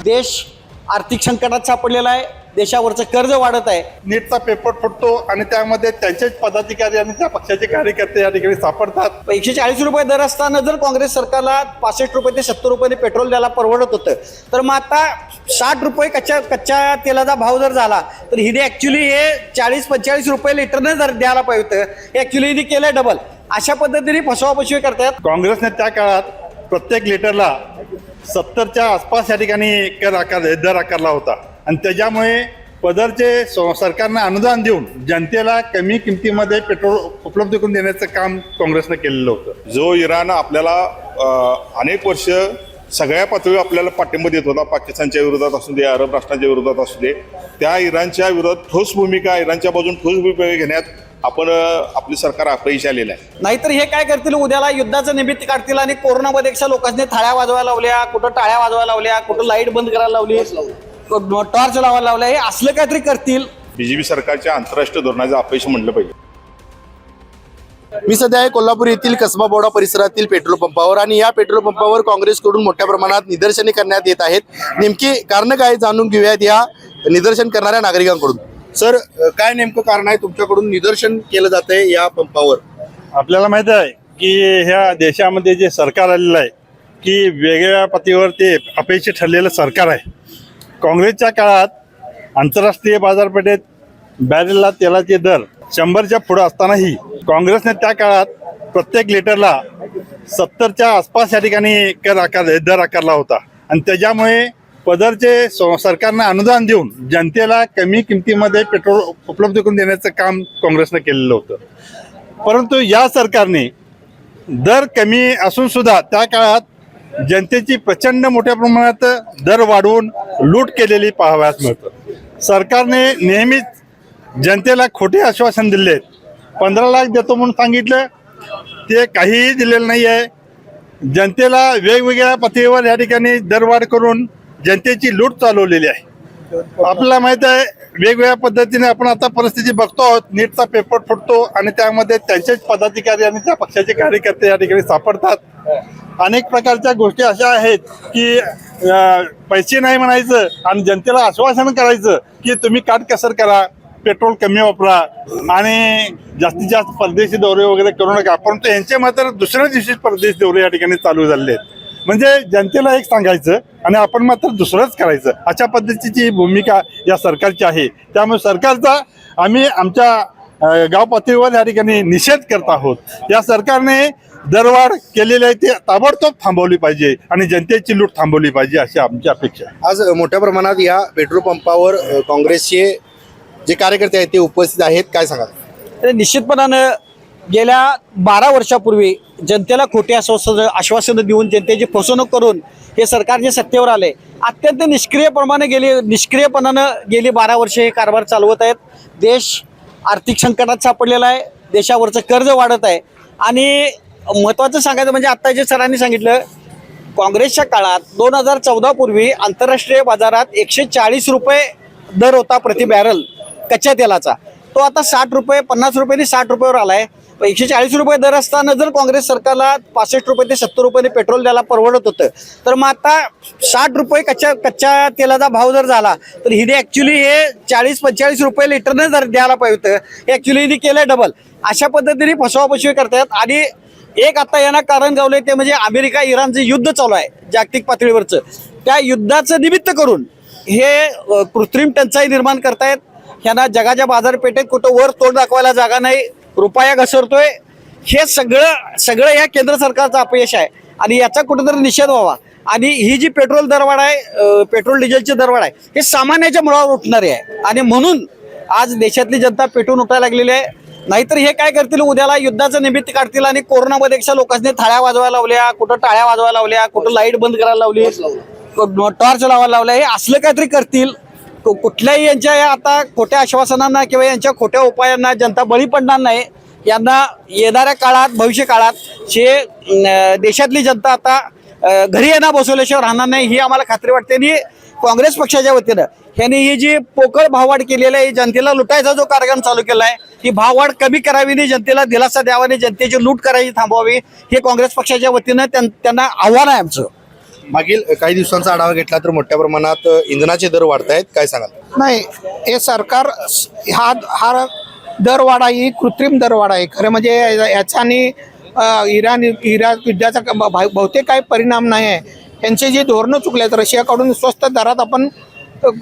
देश आर्थिक संकटात सापडलेला आहे, देशावरचं कर्ज वाढत आहे. नीटचा पेपर फुटतो आणि त्यामध्ये त्यांचेच पदाधिकारी आणि त्या पक्षाचे कार्यकर्ते या ठिकाणी सापडतात. 140 रुपये दर असताना जर काँग्रेस सरकारला 65 रुपये ते 70 रुपये पेट्रोल द्यायला परवडत होतं, तर मग आता 60 रुपये कच्च्या तेलाचा भाव जर झाला तर हिने ॲक्च्युली हे 40-45 रुपये लिटरने जर द्यायला पाहिजे होतं. हे ॲक्च्युली हिने केलं डबल. अशा पद्धतीने फसवाफसवी करतात. काँग्रेसने त्या काळात प्रत्येक लिटरला 70च्या आसपास या ठिकाणी दर आकारला होता आणि त्याच्यामुळे पदरचे सरकारनं अनुदान देऊन जनतेला कमी किमतीमध्ये पेट्रोल उपलब्ध करून देण्याचं काम काँग्रेसनं केलेलं होतं. जो इराण आपल्याला अनेक वर्ष सगळ्या पातळीवर आपल्याला पाठिंबा देत होता, पाकिस्तानच्या विरोधात असू दे, अरब राष्ट्रांच्या विरोधात असू दे, त्या इराणच्या विरोधात ठोस भूमिका, इराणच्या बाजून ठोस भूमिका घेण्यात आपली सरकार अपयशी आलेलं आहे. नाहीतर हे काय करतील, उद्याला युद्धाचं निमित्त काढतील आणि कोरोनामध्ये लोकांनी थाळ्या वाजवायला लावल्या, कुठं टाळ्या वाजवायला लावल्या, कुठं लाईट बंद करायला लावली, टॉर्च लावायला लावल्या, हे असलं काहीतरी करतील. बीजेपी सरकारच्या आंतरराष्ट्रीय धोरणाचं अपयश म्हणलं पाहिजे. मी सध्या आहे कोल्हापूर येथील कसबा बोर्डा परिसरातील पेट्रोल पंपावर आणि या पेट्रोल पंपावर काँग्रेसकडून मोठ्या प्रमाणात निदर्शने करण्यात येत आहेत. नेमकी कारण काय जाणून घेऊयात या निदर्शन करणाऱ्या नागरिकांकडून. सर, काय नेमकं कारण आहे तुमच्याकडून निदर्शन केलं जातंय या पंपावर? आपल्याला माहिती आहे की ह्या देशामध्ये जे सरकार आलेलं आहे की वेगवेगळ्या पातळीवर ते अपयशी ठरलेलं सरकार आहे. काँग्रेसच्या काळात आंतरराष्ट्रीय बाजारपेठेत बॅरेलला तेलाचे दर 100च्या पुढे असतानाही काँग्रेसने त्या काळात प्रत्येक लिटरला 70च्या आसपास या ठिकाणी दर आकारला होता आणि त्याच्यामुळे पदरचे सरकारनं अनुदान देऊन जनतेला कमी किमतीमध्ये पेट्रोल उपलब्ध करून देण्याचं काम काँग्रेसनं केलेलं होतं. परंतु या सरकारने दर कमी असून सुद्धा त्या काळात जनतेची प्रचंड मोठ्या प्रमाणात दर वाढवून लूट केलेली पाहावयास मिळतं. सरकारने नेहमीच जनतेला खोटे आश्वासन दिले आहेत. 15 लाख देतो म्हणून सांगितलं, ते काहीही दिलेलं नाही आहे. जनतेला वेगवेगळ्या पातळीवर या ठिकाणी दरवाढ करून जनतेची लूट चालवलेली आहे. आपल्याला माहित आहे वेगवेगळ्या पद्धतीने आपण आता परिस्थिती बघतो आहोत. नीटचा पेपर फुटतो आणि त्यामध्ये त्यांचेच पदाधिकारी आणि त्या पक्षाचे कार्यकर्ते या ठिकाणी सापडतात. अनेक प्रकारच्या गोष्टी अशा आहेत की पैसे नाही म्हणायचं आणि जनतेला आश्वासन करायचं की तुम्ही काटकसर करा, पेट्रोल कमी वापरा आणि जास्तीत जास्त परदेशी दौरे वगैरे करू नका. परंतु यांचे मात्र दुसऱ्या दिवशी परदेशी दौरे या ठिकाणी चालू झालेले आहेत. म्हणजे जनतेला एक सांगायचं आणि आपण मात्र दुसरंच करायचं, अशा पद्धतीची भूमिका या सरकारची आहे. त्यामुळे सरकारचा आम्ही आमच्या गाव पातळीवर या ठिकाणी निषेध करत आहोत. या सरकारने दरवाढ केलेली आहे ती ताबडतोब थांबवली पाहिजे आणि जनतेची लूट थांबवली पाहिजे अशी आमची अपेक्षा आहे. आज मोठ्या प्रमाणात या पेट्रोल पंपावर काँग्रेसचे जे कार्यकर्ते आहेत ते उपस्थित आहेत, काय सांगाल? तर निश्चितपणानं गेल्या 12 वर्षापूर्वी जनतेला खोटे आश्वासनं देऊन जनतेची फसवणूक करून हे सरकार जे सत्तेवर आले, अत्यंत निष्क्रियपणानं गेली 12 वर्षे हे कारभार चालवत आहेत. देश आर्थिक संकटात सापडलेला आहे, देशावरचं कर्ज वाढत आहे. आणि महत्त्वाचं सांगायचं म्हणजे आत्ता जे सरांनी सांगितलं, काँग्रेसच्या काळात 2014 पूर्वी आंतरराष्ट्रीय बाजारात 140 रुपये दर होता प्रति बॅरल कच्च्या तेलाचा. तो आता 60 रुपये 50 रुपयांनी 60 रुपयावर आला आहे. 140 रुपये दर असताना जर काँग्रेस सरकारला 65 रुपये ते 70 रुपये पेट्रोल द्यायला परवडत होतं, तर मग आता 60 रुपये कच्च्या तेलाचा भाव जर झाला तर हिने ॲक्च्युली हे 40-45 रुपये लिटरने जर द्यायला पाहिजे होतं. हे ॲक्च्युली हिने केलं डबल. अशा पद्धतीने फसवाफसवी करतात. आणि एक आता यांना कारण गावले ते म्हणजे अमेरिका इराणचं युद्ध चालू आहे जागतिक पातळीवरचं. त्या युद्धाचं निमित्त करून हे कृत्रिम टंचाई निर्माण करतायत. ह्यांना जगाच्या बाजारपेठेत कुठं वर तोंड दाखवायला जागा नाही, रुपया घसरतोय. हे सगळं या केंद्र सरकारचं अपयश आहे आणि याचा कुठेतरी निषेध व्हावा. आणि ही जी पेट्रोल दरवाढ आहे, पेट्रोल डिझेलची दरवाढ आहे, हे सामान्याच्या मुळावर उठणारी आहे. आणि म्हणून आज देशातली जनता पेटून उठायला लागलेली आहे. नाहीतर हे काय करतील, उद्याला युद्धाचं निमित्त काढतील आणि कोरोनामध्ये लोकांनी थाळ्या वाजवायला लावल्या, कुठं टाळ्या वाजवायला लावल्या, कुठं लाईट बंद करायला लावली, टॉर्च लावायला लावल्या. हे असलं काहीतरी करतील. कुठल्याही यांच्या आता खोट्या आश्वासनांना किंवा यांच्या खोट्या उपायांना जनता बळी पडणार नाही. यांना येणाऱ्या काळात, भविष्य काळात देशातली जनता आता घरी येणार बसवल्याशिवाय राहणार नाही, ही आम्हाला खात्री वाटते. आणि काँग्रेस पक्षाच्या वतीनं ह्यांनी ही जी पोकळ भाववाढ केलेली आहे, जनतेला लुटायचा जो कार्यक्रम चालू केला आहे, ही भाववाढ कमी करावी आणि जनतेला दिलासा द्यावा आणि जनतेची लूट करायची थांबवावी, हे काँग्रेस पक्षाच्या वतीनं त्यांना आव्हान आहे आमचं. मागील काही दिवसांचा आढावा घेतला तर मोठ्या प्रमाणात इंधनाचे दर वाढत आहेत, काय सांगाल? नाही, हे सरकार हा दरवाढा ही कृत्रिम दरवाढा आहे. खरं म्हणजे याच्याने इराण युद्धाचा बहुतेक काही परिणाम नाही आहे. यांचे जे धोरणं चुकले आहेत, रशियाकडून स्वस्त दरात आपण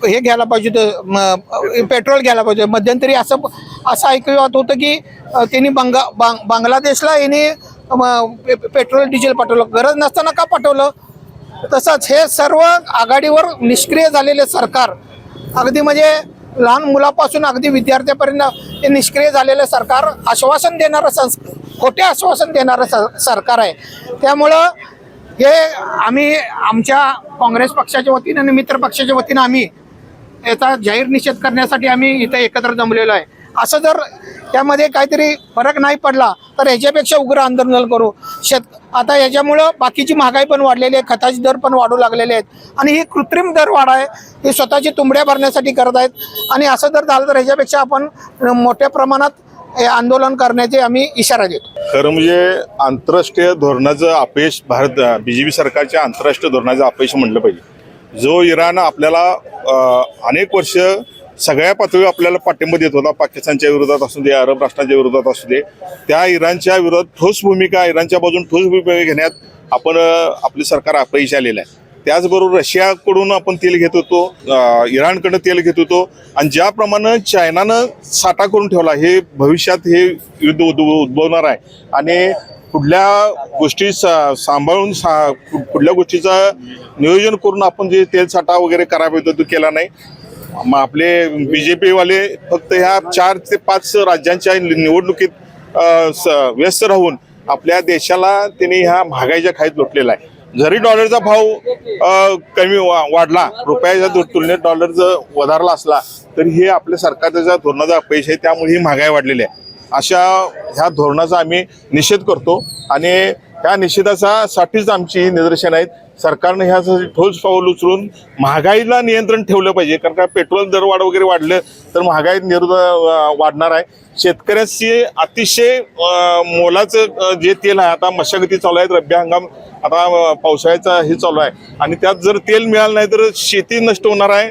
हे घ्यायला पाहिजे होतं, पेट्रोल घ्यायला पाहिजे. मध्यंतरी असं ऐकवत होतं की त्यांनी बांगलादेशला याने पेट्रोल डिझेल पाठवलं, गरज नसताना का पाठवलं? तसंच हे सर्व आघाडीवर निष्क्रिय झालेले सरकार, अगदी म्हणजे लहान मुलापासून अगदी विद्यार्थ्यापर्यंत हे निष्क्रिय झालेलं सरकार, आश्वासन देणारं खोटे आश्वासन देणारं सरकार आहे. त्यामुळं हे आम्ही आमच्या काँग्रेस पक्षाच्या वतीनं आणि मित्र पक्षाच्या वतीनं आम्ही याचा जाहीर निषेध करण्यासाठी आम्ही इथं एकत्र जमलेलो आहे. असं जर त्यामध्ये काहीतरी फरक नाही पडला तर ह्याच्यापेक्षा उग्र आंदोलन करू. आता याच्यामुळं बाकीची महागाई पण वाढलेली आहे, खताचे दर पण वाढू लागलेले आहेत आणि ही कृत्रिम दर वाढ आहे, ही स्वतःची तुंबड्या भरण्यासाठी करत आहेत. आणि असं जर झालं तर ह्याच्यापेक्षा आपण मोठ्या प्रमाणात हे आंदोलन करण्याचे आम्ही इशारा देतो. खरं म्हणजे आंतरराष्ट्रीय धोरणाचं अपयश, BJP सरकारच्या आंतरराष्ट्रीय धोरणाचं अपयश म्हटलं पाहिजे. जो इराण आपल्याला अनेक वर्ष सगळ्या पातळीवर आपल्याला पाठिंबा देत होता, पाकिस्तानच्या विरोधात असू दे, अरब राष्ट्रांच्या विरोधात असू दे, त्या इराणच्या विरोधात ठोस भूमिका, इराणच्या बाजून ठोस भूमिका घेण्यात आपले सरकार अपयशी आलेलं आहे. त्याचबरोबर रशियाकडून आपण तेल घेत होतो, इराणकडनं तेल घेत होतो आणि ज्याप्रमाणे चायनानं साठा करून ठेवला, हे भविष्यात हे युद्ध उद्भवणार आहे. आणि कुठल्या गोष्टी सांभाळून कुठल्या गोष्टीचं नियोजन करून आपण जे तेल साठा वगैरे करायला पाहिजे तो केला नाही. मग आपले BJP वाले फक्त ह्या 4 ते 5 राज्यांच्या निवडणुकीत व्यस्त राहून आपल्या देशाला त्यांनी ह्या महागाईच्या खाईत लोटलेला आहे. जरी डॉलरचा भाव कमी वाढला, रुपयाच्या तुलनेत डॉलर जर वधारला असला तरी हे आपल्या सरकारच्या धोरणाचा अपयश आहे. त्यामुळे ही महागाई वाढलेली आहे. अशा ह्या धोरणाचा आम्ही निषेध करतो आणि ह्या निषेधासाठीच आमची निदर्शनं आहेत. सरकारने ह्यासाठी ठोस पाऊल उचलून महागाईला नियंत्रण ठेवलं पाहिजे, कारण का पेट्रोल दरवाढ वगैरे वाढलं तर महागाई वाढणार आहे. शेतकऱ्याची अतिशय मोलाचं जे तेल आहे, आता मशागती चालू आहेत, रब्बी हंगाम आता पावसाळ्याचा हे चालू आहे आणि त्यात जर तेल मिळालं नाही तर शेती नष्ट होणार आहे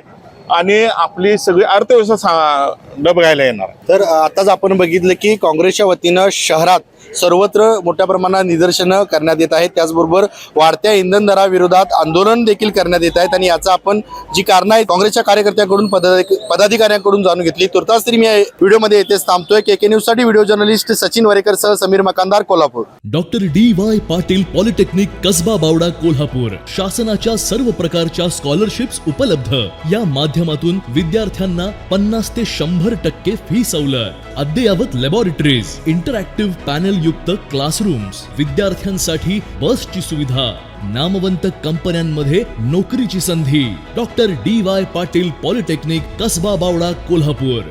आणि आपली सगळी अर्थव्यवस्था डबघायला येणार. तर आताच आपण बघितलं की काँग्रेसच्या वतीनं शहरात सर्वत्र मोठ्या प्रमाणात निदर्शनं करण्यात येत आहेत. त्याचबरोबर वाढत्या इंधन दराविरोधात आंदोलन देखील करण्यात येत आहेत आणि याचा आपण जी कारणं आहेत काँग्रेसच्या कार्यकर्त्यांकडून पदाधिकाऱ्यांकडून जाणून घेतली. तुर्तास तरी मी या व्हिडिओमध्ये येथेच थांबतोय. KK न्यूजसाठी व्हिडिओ जर्नलिस्ट सचिन वरेकर सह Sameer Makandar, Kolhapur. Doctor DY Patil polytechnic Kasba Bawda Kolhapur. शासनाच्या सर्व प्रकारच्या स्कॉलरशिप्स उपलब्ध. या माध्यमातून विद्यार्थ्यांना 50 ते 100% फी सवलत. अद्ययावत लॅबोरेटरीज, इंटरॅक्टिव्ह पॅनल युक्त क्लासरूम्स, विद्यार्थ्यांसाठी बसची सुविधा, नामवंत कंपन्यांमध्ये नोकरीची संधी. Doctor DY Patil polytechnic Kasba Bawda Kolhapur.